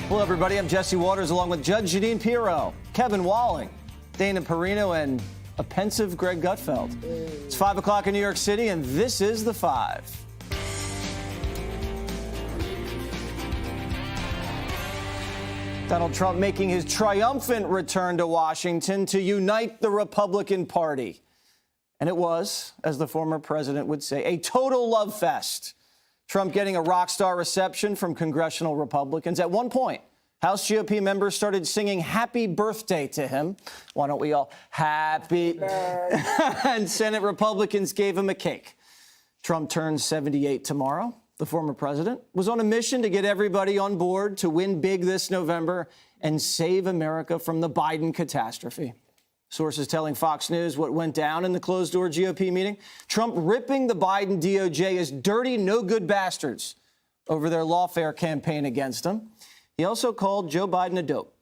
Hello, everybody. I'm Jesse Waters, along with Judge Jeanine Pirro, Kevin Walling, Dana Perino, and a pensive Greg Gutfeld. It's 5 o'clock in New York City, and this is The Five. Donald Trump making his triumphant return to Washington to unite the Republican Party. And it was, as the former president would say, a total love fest. Trump getting a rock star reception from congressional Republicans. At one point, House GOP members started singing happy birthday to him. Why don't we all happy? And Senate Republicans gave him a cake. Trump turns 78 tomorrow. The former president was on a mission to get everybody on board to win big this November and save America from the Biden catastrophe. Sources telling Fox News what went down in the closed-door GOP meeting. Trump ripping the Biden DOJ as dirty, no-good bastards over their lawfare campaign against him. He also called Joe Biden a dope.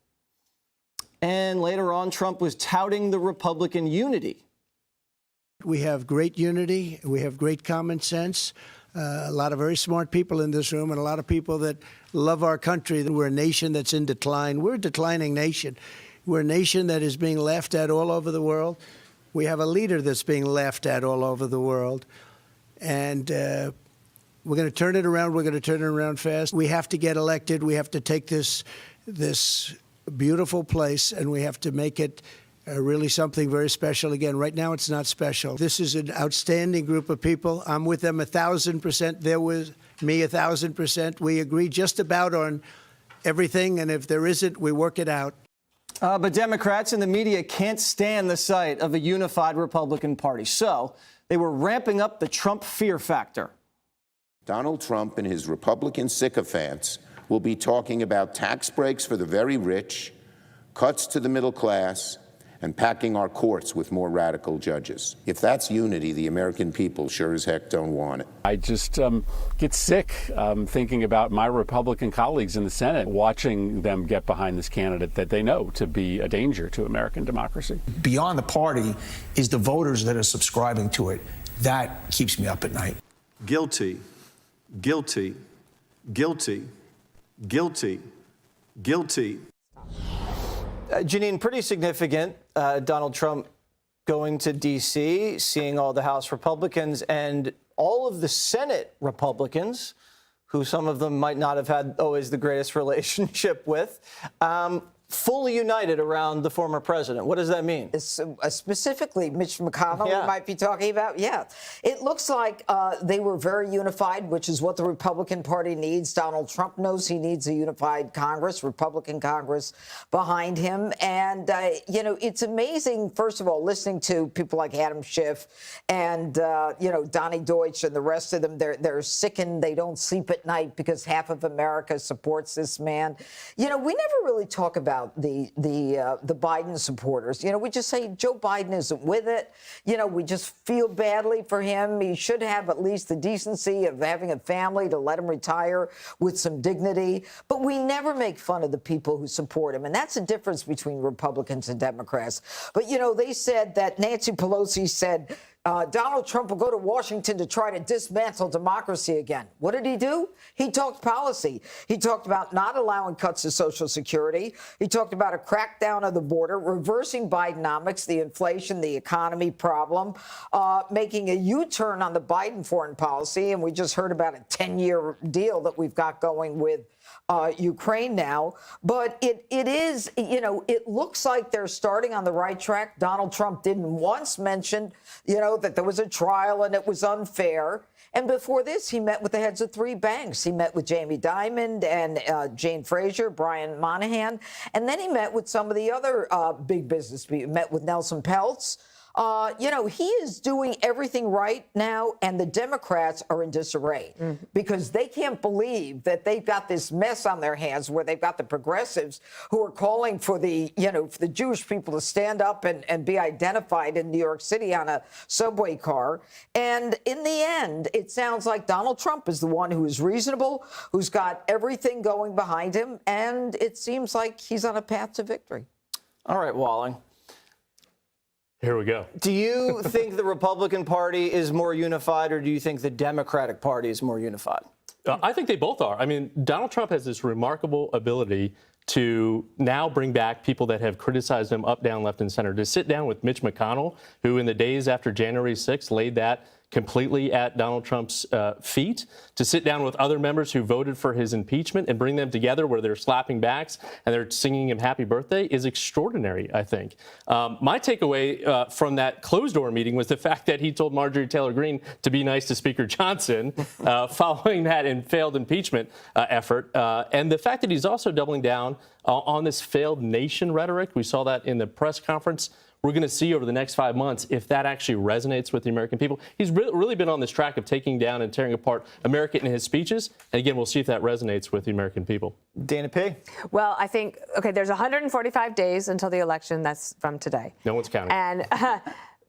And later on, Trump was touting the Republican unity. We have great unity. We have great common sense. A lot of very smart people in this room and a lot of people that love our country. We're a nation that's in decline. We're a declining nation. We're a nation that is being laughed at all over the world. We have a leader that's being laughed at all over the world. And we're going to turn it around. We're going to turn it around fast. We have to get elected. We have to take this beautiful place and we have to make it really something very special. Again, right now it's not special. This is an outstanding group of people. I'm with them 1,000%. They're with me 1,000%. We agree just about on everything. And if there isn't, we work it out. But Democrats and the media can't stand the sight of a unified Republican Party. So they were ramping up the Trump fear factor. Donald Trump and his Republican sycophants will be talking about tax breaks for the very rich, cuts to the middle class, and packing our courts with more radical judges. If that's unity, the American people sure as heck don't want it. I just get sick thinking about my Republican colleagues in the Senate, watching them get behind this candidate that they know to be a danger to American democracy. Beyond the party is the voters that are subscribing to it. That keeps me up at night. Guilty, guilty, guilty, guilty, guilty. Jeanine, pretty significant. Donald Trump going to D.C., seeing all the House Republicans and all of the Senate Republicans, who some of them might not have had always the greatest relationship with, fully united around the former president. What does that mean? Specifically, Mitch McConnell, we might be talking about. Yeah, it looks like they were very unified, which is what the Republican Party needs. Donald Trump knows he needs a unified Congress, Republican Congress behind him. And, you know, it's amazing, first of all, listening to people like Adam Schiff and, you know, Donnie Deutsch and the rest of them. They're sickened. They don't sleep at night because half of America supports this man. You know, we never really talk about the Biden supporters. You know, we just say Joe Biden isn't with it. You know, we just feel badly for him. He should have at least the decency of having a family to let him retire with some dignity. But we never make fun of the people who support him. And that's the difference between Republicans and Democrats. But, you know, they said that Nancy Pelosi said Donald Trump will go to Washington to try to dismantle democracy again. What did he do? He talked policy. He talked about not allowing cuts to Social Security. He talked about a crackdown of the border, reversing Bidenomics, the inflation, the economy problem, making a U-turn on the Biden foreign policy. And we just heard about a 10-year deal that we've got going with Ukraine now. But it is, you know, it looks like they're starting on the right track. Donald Trump didn't once mention, you know, that there was a trial and it was unfair. And before this, he met with the heads of 3 banks. He met with Jamie Dimon and Jane Fraser, Brian Moynihan. And then he met with some of the other big business people. He met with Nelson Peltz. You know, he is doing everything right now, and the Democrats are in disarray because they can't believe that they've got this mess on their hands where they've got the progressives who are calling for the, you know, for the Jewish people to stand up and be identified in New York City on a subway car. And in the end, it sounds like Donald Trump is the one who is reasonable, who's got everything going behind him, and it seems like he's on a path to victory. All right, Walling. Here we go. Do you think the Republican Party is more unified, or do you think the Democratic Party is more unified? I think they both are. I mean, Donald Trump has this remarkable ability to now bring back people that have criticized him up, down, left, and center, to sit down with Mitch McConnell, who in the days after January 6th laid that completely at Donald Trump's feet, to sit down with other members who voted for his impeachment and bring them together where they're slapping backs and they're singing him happy birthday is extraordinary, I think. My takeaway from that closed-door meeting was the fact that he told Marjorie Taylor Greene to be nice to Speaker Johnson following that failed impeachment effort. And the fact that he's also doubling down on this failed nation rhetoric. We saw that in the press conference. We're going to see over the next 5 months if that actually resonates with the American people. He's really been on this track of taking down and tearing apart America in his speeches. And again, we'll see if that resonates with the American people. Dana P. Well, I think, okay, there's 145 days until the election. That's from today. No one's counting. And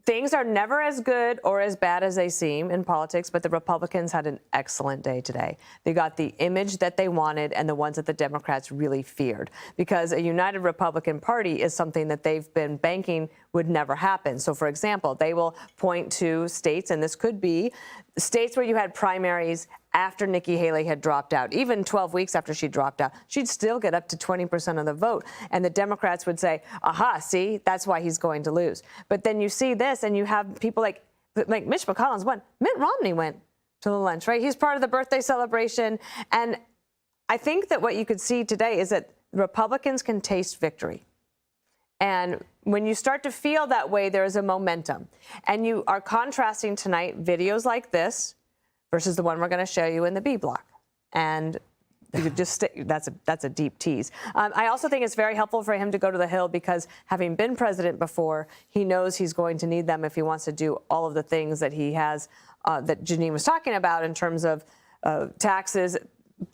things are never as good or as bad as they seem in politics, but the Republicans had an excellent day today. They got the image that they wanted and the ones that the Democrats really feared, because a united Republican Party is something that they've been banking would never happen. So, for example, they will point to states, and this could be states where you had primaries after Nikki Haley had dropped out. Even 12 weeks after she dropped out, she'd still get up to 20% of the vote. And the Democrats would say, aha, see, that's why he's going to lose. But then you see this, and you have people like Mitch McConnell's went. Mitt Romney went to the lunch, right? He's part of the birthday celebration. And I think that what you could see today is that Republicans can taste victory. And when you start to feel that way, there is a momentum. And you are contrasting tonight videos like this versus the one we're going to show you in the B block. And you could just that's a deep tease. I also think it's very helpful for him to go to the Hill because having been president before, he knows he's going to need them if he wants to do all of the things that he has, that Janine was talking about in terms of taxes,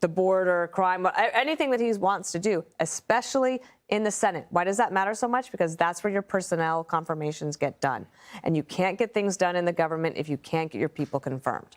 the border, crime, anything that he wants to do, especially in the Senate. Why does that matter so much? Because that's where your personnel confirmations get done. And you can't get things done in the government if you can't get your people confirmed.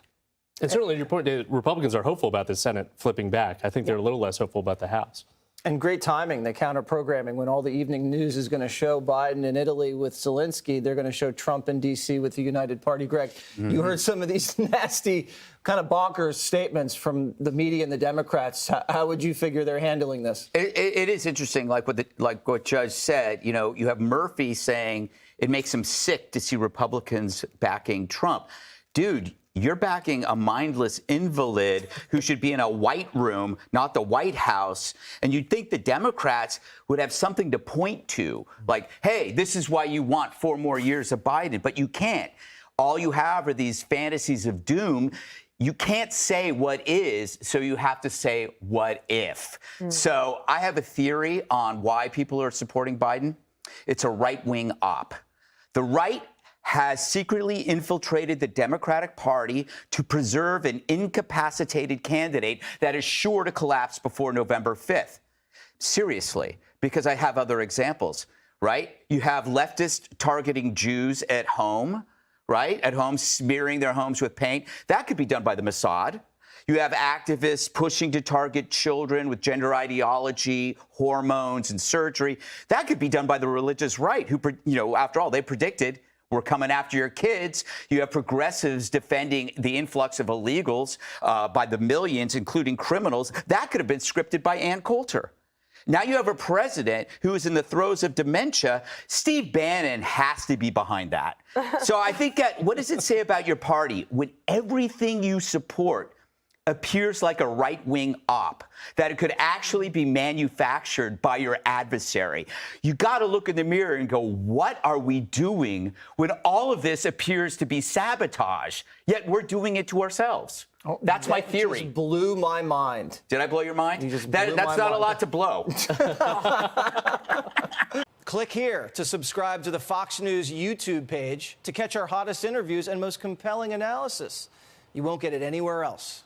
And certainly, your point, David, Republicans are hopeful about the Senate flipping back. I think they're a little less hopeful about the House. And great timing, the counter-programming. When all the evening news is going to show Biden in Italy with Zelensky, they're going to show Trump in D.C. with the United Party. Greg, you heard some of these nasty, kind of bonkers statements from the media and the Democrats. How would you figure they're handling this? It is interesting, like what Judge said. You know, you have Murphy saying it makes him sick to see Republicans backing Trump. Dude, you're backing a mindless invalid who should be in a white room, not the White House. And you'd think the Democrats would have something to point to, like, hey, this is why you want 4 more years of Biden. But you can't. All you have are these fantasies of doom. You can't say what is, so you have to say what if. So I have a theory on why people are supporting Biden. It's a right-wing op. The right has secretly infiltrated the Democratic Party to preserve an incapacitated candidate that is sure to collapse before November 5th. Seriously, because I have other examples, right? You have leftists targeting Jews at home, right? At home, smearing their homes with paint. That could be done by the Mossad. You have activists pushing to target children with gender ideology, hormones, and surgery. That could be done by the religious right, who, you know, after all, they predicted we're coming after your kids. You have progressives defending the influx of illegals by the millions, including criminals. That could have been scripted by Ann Coulter. Now you have a president who is in the throes of dementia. Steve Bannon has to be behind that. So I think that, what does it say about your party when everything you support appears like a right-wing op, that it could actually be manufactured by your adversary? You got to look in the mirror and go, what are we doing when all of this appears to be sabotage, yet we're doing it to ourselves? Oh, that's my theory. Just blew my mind. Did I blow your mind? You just blew that's not mind. A lot to blow. Click here to subscribe to the Fox News YouTube page to catch our hottest interviews and most compelling analysis. You won't get it anywhere else.